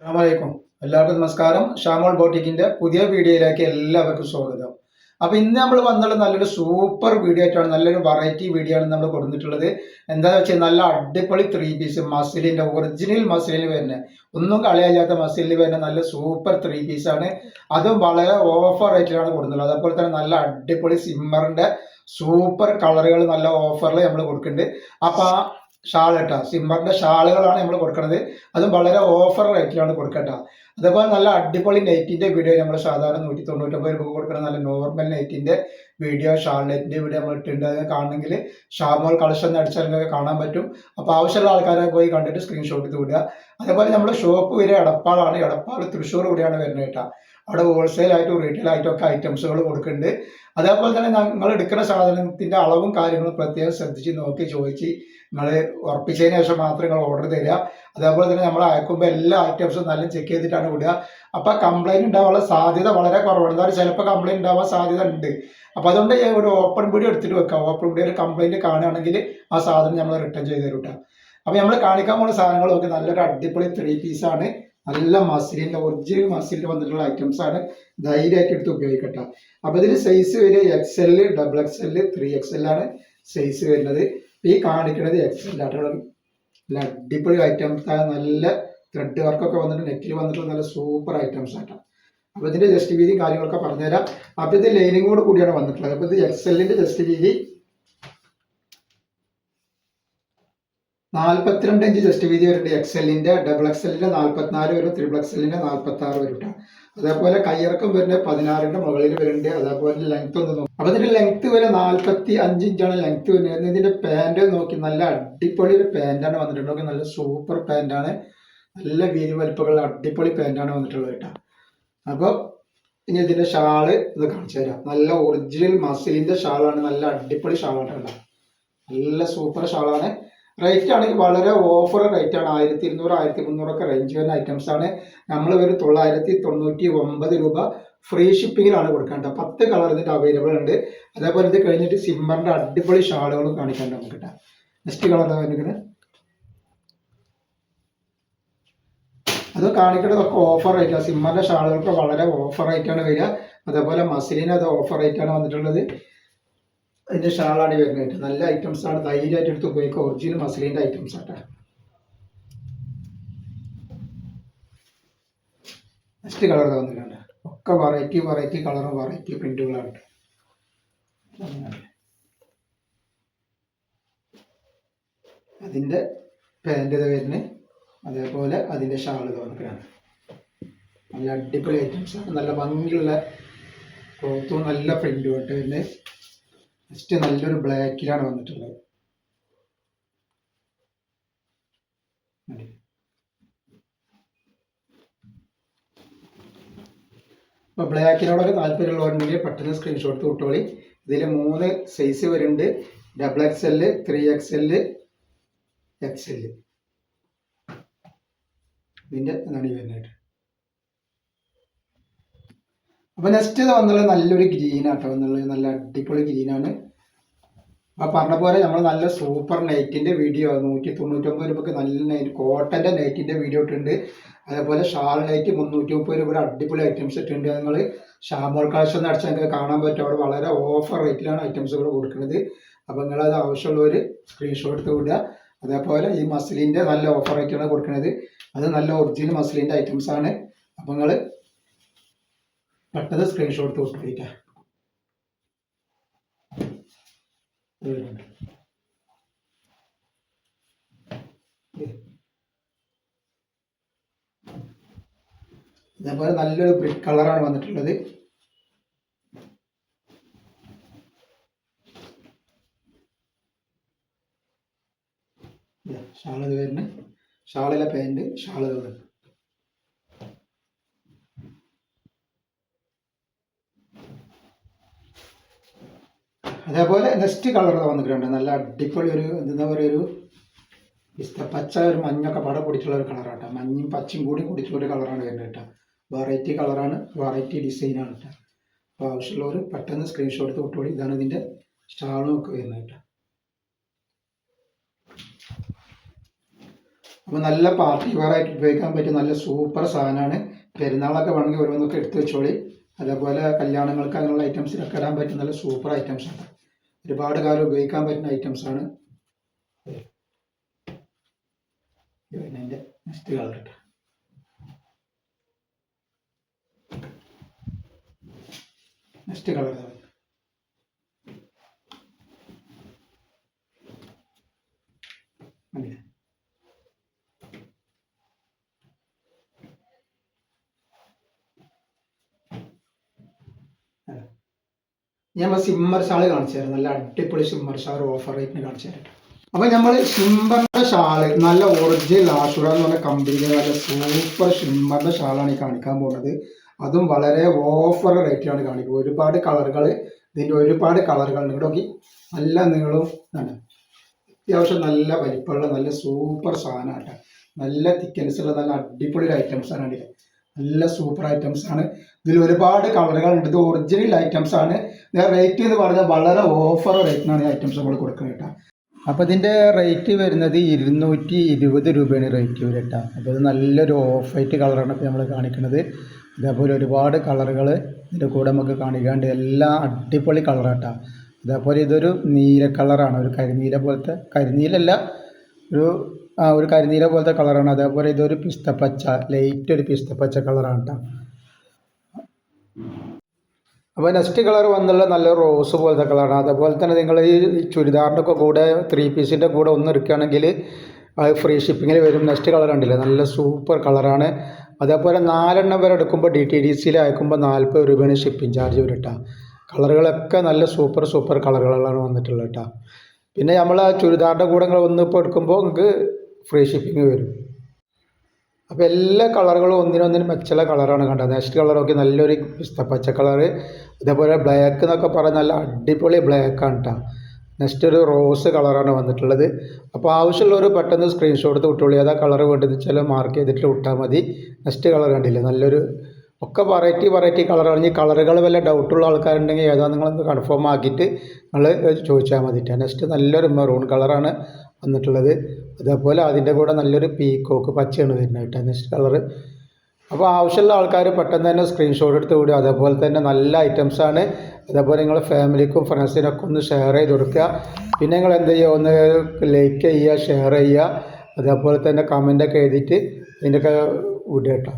അസ്സലാമലൈക്കും. എല്ലാവർക്കും നമസ്കാരം. ഷാമോൾ ബോട്ടിക്കിന്റെ പുതിയ വീഡിയോയിലേക്ക് എല്ലാവർക്കും സ്വാഗതം. അപ്പൊ ഇന്ന് നമ്മൾ വന്നുള്ള നല്ലൊരു സൂപ്പർ വീഡിയോ ആയിട്ടാണ്, നല്ലൊരു വെറൈറ്റി വീഡിയോ ആണ് നമ്മൾ കൊടുത്തിട്ടുള്ളത്. എന്താണെന്ന് വെച്ചാൽ നല്ല അടിപൊളി 3 പീസ് മസിലിന്റെ ഒറിജിനൽ മസിലിൽ വരുന്ന, ഒന്നും കളയാത്ത മസിലിൽ വരുന്ന നല്ല സൂപ്പർ 3 പീസ് ആണ്. അതും വളരെ ഓഫർ റേറ്റിലാണ് കൊടുക്കുന്നത്. അതുപോലെ തന്നെ നല്ല അടിപൊളി സിമ്മറിന്റെ സൂപ്പർ കളറുകൾ നല്ല ഓഫറിൽ നമ്മൾ കൊടുക്കുന്നുണ്ട്. അപ്പൊ ഷാൾ കേട്ടോ, സിമ്മറിന്റെ ഷാളുകളാണ് നമ്മൾ കൊടുക്കുന്നത്. അതും വളരെ ഓഫർ റേറ്റിലാണ് കൊടുക്കട്ടോ. അതേപോലെ നല്ല അടിപൊളി നെറ്റിന്റെ വീഡിയോ നമ്മൾ സാധാരണ 199 രൂപ കൊടുക്കുന്ന നല്ല നോർമൽ നെറ്റിന്റെ വീഡിയോ, ഷാൾ നെറ്റിന്റെ വീഡിയോ നമ്മൾ ഇട്ടിട്ടുണ്ട്. അത് കാണണമെങ്കിൽ ഷാമോൾ കളക്ഷൻ അടിച്ചാൽ നിങ്ങൾക്ക് കാണാൻ പറ്റും. അപ്പോൾ ആവശ്യമുള്ള ആൾക്കാരെ പോയി കണ്ടിട്ട് സ്ക്രീൻഷോട്ട് എടുത്ത് വിടുക. അതേപോലെ നമ്മുടെ ഷോപ്പ് വരെ എടപ്പാളാണ്. എടപ്പാൾ തൃശ്ശൂർ കൂടിയാണ് വരുന്നത് കേട്ടോ. അവിടെ ഹോൾസെയിൽ ആയിട്ടും റീറ്റെയിൽ ആയിട്ടും ഒക്കെ ഐറ്റംസുകൾ കൊടുക്കുന്നുണ്ട്. അതേപോലെ തന്നെ നിങ്ങൾ എടുക്കുന്ന സാധനത്തിന്റെ അളവും കാര്യങ്ങളും പ്രത്യേകം ശ്രദ്ധിച്ച് നോക്കി ചോദിച്ച് നിങ്ങൾ ഉറപ്പിച്ചതിന് ശേഷം മാത്രം നിങ്ങൾ ഓർഡർ തരിക. അതേപോലെ തന്നെ നമ്മൾ അയക്കുമ്പോൾ എല്ലാ ഐറ്റംസും നല്ല ചെക്ക് ചെയ്തിട്ടാണ് വിടുക. അപ്പോൾ കംപ്ലൈൻറ്റ് ഉണ്ടാവാനുള്ള സാധ്യത വളരെ കുറവാണ്. എന്തായാലും ചിലപ്പോൾ കംപ്ലൈൻറ്റ് ഉണ്ടാവാൻ സാധ്യത ഉണ്ട്. അപ്പോൾ അതുകൊണ്ട് ഒരു ഓപ്പൺ വീഡിയോ എടുത്തിട്ട് വെക്കാം. ഓപ്പൺ വീഡിയോയിൽ കംപ്ലൈൻറ്റ് കാണുകയാണെങ്കിൽ ആ സാധനം നമ്മൾ റിട്ടേൺ ചെയ്ത് തരും കേട്ടോ. അപ്പോൾ നമ്മൾ കാണിക്കാൻ പോകുന്ന സാധനങ്ങൾ നോക്കി നല്ലൊരു അടിപൊളി 3 പീസ് ആണ്. നല്ല മസിലിൻ്റെ ഒറിജിനൽ മസിലിൽ വന്നിട്ടുള്ള ഐറ്റംസ് ആണ്. ധൈര്യമായിട്ട് എടുത്ത് ഉപയോഗിക്കട്ടെ. അപ്പോൾ ഇതിൽ സൈസ് വരെ XL, XXL, 3XL ആണ് സൈസ് വരുന്നത്. ഈ കാണിക്കുന്നത് XL ആട്ടോ. നല്ല അടിപൊളി ഐറ്റംസ് ആണ്. നല്ല ത്രെഡ് വർക്കൊക്കെ വന്നിട്ട് നെക്കിൽ വന്നിട്ടുള്ള നല്ല സൂപ്പർ ഐറ്റംസ് ആട്ടോ. അപ്പോൾ ഇതിന്റെ ജസ്റ്റ് വീതിയും കാര്യങ്ങളൊക്കെ പറഞ്ഞുതരാം. അപ്പോൾ ഇത് ലൈനിങ്ങോട് കൂടിയാണ് വന്നിട്ടുള്ളത്. അപ്പോൾ ഇത് XL-ന്റെ ജസ്റ്റ് വീതി 42 ഇഞ്ച് ജസ്റ്റ് വീതി വരുന്നുണ്ട്. XL-ന്റെ, XXL-ന്റെ 44 വരും, XXL-ന്റെ 46 വരും കേട്ടോ. അതേപോലെ കയ്യിറക്കം വരുന്നത് 16-ന്റെ മുകളിൽ വരുന്നുണ്ട്. അതേപോലെ ലെങ്ത് ഒന്ന് നോക്കും. അപ്പോൾ ഇതിന്റെ ലെങ്ത് വരെ 45 ഇഞ്ചാണ് ലെങ്ത് വരുന്നത്. ഇതിന്റെ പാൻറ് നോക്കി നല്ല അടിപൊളി ഒരു പാൻറ്റാണ് വന്നിട്ടുള്ളത്. നല്ല സൂപ്പർ പാൻറ്റാണ്. നല്ല വീതി വലിപ്പമുള്ള അടിപൊളി പാൻറ്റാണ് വന്നിട്ടുള്ളത് കേട്ടോ. അപ്പോൾ ഇനി ഇതിന്റെ ഷാള് ഇത് കാണിച്ചു തരാം. നല്ല ഒറിജിനൽ മസിലിന്റെ ഷാളാണ്. നല്ല അടിപൊളി ഷാളാണ് കേട്ടോ. നല്ല സൂപ്പർ ഷാളാണ്. റേറ്റ് ആണെങ്കിൽ വളരെ ഓഫർ റേറ്റ് ആണ്. 1200, 1300 ഒക്കെ റേഞ്ച് വരുന്ന ഐറ്റംസ് ആണ്. നമ്മൾ ഒരു 999 രൂപ ഫ്രീ ഷിപ്പിങ്ങിലാണ് കൊടുക്കേണ്ടത്. 10 കളർ ഇതിന്റെ അവൈലബിൾ ഉണ്ട്. അതേപോലെ ഇത് കഴിഞ്ഞിട്ട് സിമ്മറിന്റെ അടിപൊളി ഷാളുകളും കാണിക്കാണ്ട് നമുക്ക് കിട്ടാം. നെക്സ്റ്റ് കളർ കാണിക്കുന്നത് അത് കാണിക്കുന്നതൊക്കെ ഓഫർ റേറ്റാണ്. സിമ്മറിന്റെ ഷാളുകൾക്ക് വളരെ ഓഫർ റേറ്റാണ് വരിക. അതേപോലെ മസിലിന് അത് ഓഫർ റേറ്റാണ് വന്നിട്ടുള്ളത്. അതിന്റെ ഷാളാണ് വരുന്നത്. നല്ല ഐറ്റംസ് ആണ്. ധൈര്യമായിട്ട് എടുത്ത് ഉപയോഗിക്കുക. ഒറിജിനൽ മസിലിന്റെ ഐറ്റംസ് ആട്ടെ. നെക്സ്റ്റ് കളർ വന്നിട്ടുണ്ട്. ഒക്കെ വെറൈറ്റി കളറും വെറൈറ്റി പ്രിന്റുകളാണ്. അതിന്റെ പാൻറ് ഇത് വരുന്നത്. അതേപോലെ അതിന്റെ ഷാള് തോന്നിക്കാണ്. നല്ല അടിപൊളി ഐറ്റംസ് ആണ്. നല്ല ഭംഗിയുള്ള ക്ലോത്തും നല്ല പ്രിന്റും ആയിട്ട് വരുന്നത്. നെക്സ്റ്റ് നല്ലൊരു ബ്ലാക്കിലാണ് വന്നിട്ടുള്ളത്. അപ്പോൾ ബ്ലാക്കിനോടൊക്കെ താല്പര്യമുള്ളവരുണ്ടെങ്കിൽ പെട്ടെന്ന് സ്ക്രീൻഷോട്ട് വിട്ടോളി. ഇതിൽ 3 സൈസ് വരുന്നുണ്ട്. XXL, 3XL, XL. ഇതിൻ്റെ ഇതാണ് ഈ വരുന്നത്. അപ്പോൾ നെക്സ്റ്റ് ഇത് വന്നുള്ളത് നല്ലൊരു ഗ്രീൻ ആട്ടോ. വന്നുള്ളത് നല്ല അടിപൊളി ഗ്രീനാണ്. അപ്പോൾ പറഞ്ഞ പോലെ നമ്മൾ നല്ല സൂപ്പർ നൈറ്റിൻ്റെ വീഡിയോ 199 രൂപക്ക് നല്ല നൈറ്റ് കോട്ടൻ്റെ നൈറ്റിൻ്റെ വീഡിയോ ഇട്ടുണ്ട്. അതേപോലെ ഷാൾ നൈറ്റ് 330 രൂപ അടിപൊളി ഐറ്റംസ് ഇട്ടുണ്ട്. നിങ്ങൾ ഷാമോൾ കളക്ഷൻ അടിച്ചാൽ നിങ്ങൾക്ക് കാണാൻ പറ്റും. അവിടെ വളരെ ഓഫർ റേറ്റിലാണ് ഐറ്റംസുകൾ കൊടുക്കുന്നത്. അപ്പോൾ നിങ്ങളത് ആവശ്യമുള്ളവർ സ്ക്രീൻഷോട്ട് എടുത്ത് വിടുക. അതേപോലെ ഈ മസിലിൻ്റെ നല്ല ഓഫർ റേറ്റാണ് കൊടുക്കുന്നത്. അത് നല്ല ഒറിജിനൽ മസിലിൻ്റെ ഐറ്റംസ് ആണ്. അപ്പോൾ നിങ്ങൾ പെട്ടെന്ന് സ്ക്രീൻഷോട്ട് വിട്ടിട്ട് അതേപോലെ നല്ലൊരു ബ്രിക്ക് കളറാണ് വന്നിട്ടുള്ളത്. ഷാളത് വരുന്നത്. ഷാളിലെ പാൻറ് ഷാള് വരുന്നത്. അതേപോലെ നെക്സ്റ്റ് കളർ വന്നിട്ടുണ്ട്. നല്ല അടിപൊളി ഒരു എന്താ പറയുക, ഒരു പച്ച ഒരു മഞ്ഞൊക്കെ പടം കൂടിയിട്ടുള്ള ഒരു കളറാട്ടോ. മഞ്ഞയും പച്ചയും കൂടി കൂടിയിട്ടുള്ള ഒരു കളറാണ് വരുന്നത് കേട്ടോ. വെറൈറ്റി കളറാണ്, വെറൈറ്റി ഡിസൈനാണ് കേട്ടോ. അപ്പോൾ ആവശ്യമുള്ളവർ പെട്ടെന്ന് സ്ക്രീൻഷോട്ട് എടുത്ത് വിട്ടോളി. ഇതാണ് ഇതിൻ്റെ ഷാളും ഒക്കെ വരുന്നത് കേട്ടോ. അപ്പോൾ നല്ല പാർട്ടി വെയറായിട്ട് ഉപയോഗിക്കാൻ പറ്റിയ നല്ല സൂപ്പർ സാധനമാണ്. പെരുന്നാളൊക്കെ വേണമെങ്കിൽ ഓരോന്നൊക്കെ എടുത്ത് വെച്ചോളി. അതേപോലെ കല്യാണങ്ങൾക്ക് അങ്ങനെയുള്ള ഐറ്റംസിലൊക്കെ ഇടാൻ പറ്റിയ നല്ല സൂപ്പർ ഐറ്റംസാണ്. ഒരുപാട് കാലം ഉപയോഗിക്കാൻ പറ്റുന്ന ഐറ്റംസാണ്. ഇതിൻ്റെ നെക്സ്റ്റ് കളർ കേട്ടോ. നെക്സ്റ്റ് കളർ അങ്ങനെ നമ്മൾ സിമ്മർ ഷാള് കാണിച്ചു തരാം. നല്ല അടിപൊളി സിമ്മർ ഷാൾ ഓഫർ റേറ്റിന് കാണിച്ചു തരാം. അപ്പോൾ നമ്മൾ ഷിമ്മറിൻ്റെ ഷാള് നല്ല ഒറിജിനൽ ആഷുറ എന്ന് പറഞ്ഞ കമ്പനിയിലെ നല്ല സൂപ്പർ ഷിമ്മറിൻ്റെ ഷാളാണ് ഈ കാണിക്കാൻ പോകുന്നത്. അതും വളരെ ഓഫർ റേറ്റിലാണ് കാണിക്കുക. ഒരുപാട് കളറുകൾ, ഇതിൻ്റെ ഒരുപാട് കളറുകൾ ഉണ്ട്. നോക്കി നല്ല നീളവും ആണ്, അത്യാവശ്യം നല്ല വലിപ്പമുള്ള നല്ല സൂപ്പർ സാധനമാണ്. നല്ല തിക്കൻസുള്ള നല്ല അടിപൊളി ഐറ്റംസാണ്. ഇതിൽ നല്ല സൂപ്പർ ഐറ്റംസാണ്. ഇതിൽ ഒരുപാട് കളറുകളുണ്ട്. ഇത് ഒറിജിനൽ ഐറ്റംസാണ്. റേറ്റ് എന്ന് പറഞ്ഞാൽ വളരെ ഓഫർ റേറ്റിനാണ് ഈ ഐറ്റംസ് നമ്മൾ കൊടുക്കുന്നത് കേട്ടോ. അപ്പോൾ ഇതിൻ്റെ റേറ്റ് വരുന്നത് 220 രൂപയാണ് റേറ്റ് വരും കേട്ടോ. അപ്പോൾ ഇത് നല്ലൊരു ഓഫ് വൈറ്റ് കളറാണ് ഇപ്പോൾ നമ്മൾ കാണിക്കുന്നത്. ഇതേപോലെ ഒരുപാട് കളറുകൾ ഇതിൻ്റെ കൂടെ നമുക്ക് കാണിക്കാണ്ട്. എല്ലാം അടിപൊളി കളറാട്ടോ. അതേപോലെ ഇതൊരു നീല കളറാണ്, ഒരു കരിനീല പോലത്തെ, കരിനീലല്ല ഒരു കരിനീല പോലത്തെ കളറാണ്. അതേപോലെ ഇതൊരു പിസ്തപ്പച്ച, ലൈറ്റ് ഒരു പിസ്തപ്പച്ച കളറാണ് കേട്ടോ. അപ്പോൾ നെക്സ്റ്റ് കളർ വന്നുള്ള നല്ല റോസ് പോലത്തെ കളറാണ്. അതേപോലെ തന്നെ നിങ്ങൾ ഈ ചുരിദാറിൻ്റെ ഒക്കെ കൂടെ 3 പീസിൻ്റെ കൂടെ ഒന്ന് എടുക്കുകയാണെങ്കിൽ അത് ഫ്രീ ഷിപ്പിങ്ങിൽ വരും. നെക്സ്റ്റ് കളർ കണ്ടില്ലേ, നല്ല സൂപ്പർ കളറാണ്. അതേപോലെ 4 എണ്ണം വരെ എടുക്കുമ്പോൾ DTDCയിൽ അയക്കുമ്പോൾ 40 രൂപയാണ് ഷിപ്പിംഗ് ചാർജ് വരും കേട്ടോ. കളറുകളൊക്കെ നല്ല സൂപ്പർ കളറുകളാണ് വന്നിട്ടുള്ളത് കേട്ടോ. പിന്നെ നമ്മൾ ആ ചുരിദാറിൻ്റെ കൂടെ ഒന്ന് ഇപ്പോൾ എടുക്കുമ്പോൾ നിങ്ങൾക്ക് ഫ്രീ ഷിപ്പിംഗ് വരും. അപ്പോൾ എല്ലാ കളറുകളും ഒന്നിനൊന്നിനും മെച്ചുള്ള കളറാണ് കണ്ടത്. നെക്സ്റ്റ് കളർ നോക്കി നല്ലൊരു പച്ച കളറ്. അതേപോലെ ബ്ലാക്ക് എന്നൊക്കെ പറഞ്ഞാൽ നല്ല അടിപൊളി ബ്ലാക്കാണ് കേട്ടോ. നെക്സ്റ്റ് ഒരു റോസ് കളറാണ് വന്നിട്ടുള്ളത്. അപ്പോൾ ആവശ്യമുള്ളവർ പെട്ടെന്ന് സ്ക്രീൻഷോട്ട് എടുത്ത് വിട്ടോളി. ഏതാ കളർ വേണ്ടത് വെച്ചാൽ മാർക്ക് ചെയ്തിട്ട് വിട്ടാൽ മതി. നെക്സ്റ്റ് കളർ കണ്ടില്ലേ, നല്ലൊരു ഒക്കെ വെറൈറ്റി കളറാണ്. ഈ കളറുകൾ വല്ല ഡൗട്ടുള്ള ആൾക്കാരുണ്ടെങ്കിൽ ഏതാ നിങ്ങളൊന്ന് കൺഫേം ആക്കിയിട്ട് നിങ്ങൾ ചോദിച്ചാൽ മതിട്ട്. നെക്സ്റ്റ് നല്ലൊരു മെറൂൺ കളറാണ് വന്നിട്ടുള്ളത്. അതേപോലെ അതിൻ്റെ കൂടെ നല്ലൊരു പീക്കോക്ക് പച്ചയാണ് വരുന്നത് കേട്ടോ നെക്സ്റ്റ് കളറ്. അപ്പോൾ ആവശ്യമുള്ള ആൾക്കാർ പെട്ടെന്ന് തന്നെ സ്ക്രീൻഷോട്ട് എടുത്ത് വിടുക. അതേപോലെ തന്നെ നല്ല ഐറ്റംസാണ്. അതേപോലെ നിങ്ങൾ ഫാമിലിക്കും ഫ്രണ്ട്സിനൊക്കെ ഒന്ന് ഷെയർ ചെയ്ത് കൊടുക്കുക. പിന്നെ നിങ്ങൾ എന്ത് ചെയ്യുക, ഒന്ന് ലൈക്ക് ചെയ്യുക, ഷെയർ ചെയ്യുക. അതേപോലെ തന്നെ കമൻ്റൊക്കെ എഴുതിയിട്ട് ഇതിൻ്റെയൊക്കെ വിടുക കേട്ടോ.